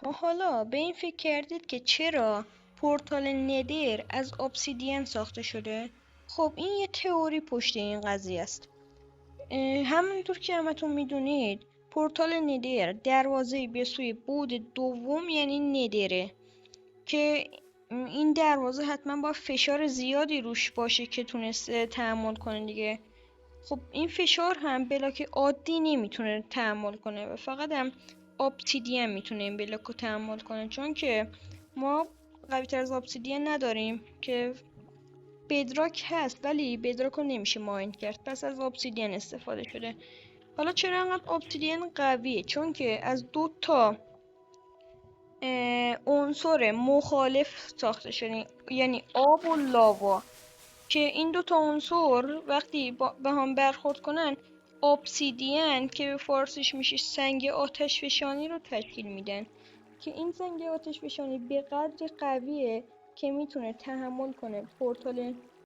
تا حالا به این فکر کردید که چرا پورتال ندر از obsidian ساخته شده؟ خب این یه تئوری پشت این قضیه است. همونطور که همتون میدونید پورتال ندر دروازه به سوی بعد دوم یعنی ندره که این دروازه حتما با فشار زیادی روش باشه که تونسته تحمل کنه دیگه. خب این فشار هم بلاک عادی نمیتونه تحمل کنه و فقط هم obsidian میتونه این بلاک رو تحمل کنه، چون که ما قوی تر از obsidian نداریم که بدراک هست ولی بدراک رو نمیشه ماین کرد، پس از obsidian استفاده شده. حالا چرا انقدر obsidian قویه؟ چون که از 2 تا عنصر مخالف ساخته شده، یعنی آب و لاوا، که این 2 تا عنصر وقتی به هم برخورد کنن obsidian که به فارسیش میشه سنگ آتشفشانی رو تشکیل میدن که این سنگ آتشفشانی به قدری قویه که میتونه تحمل کنه پورتال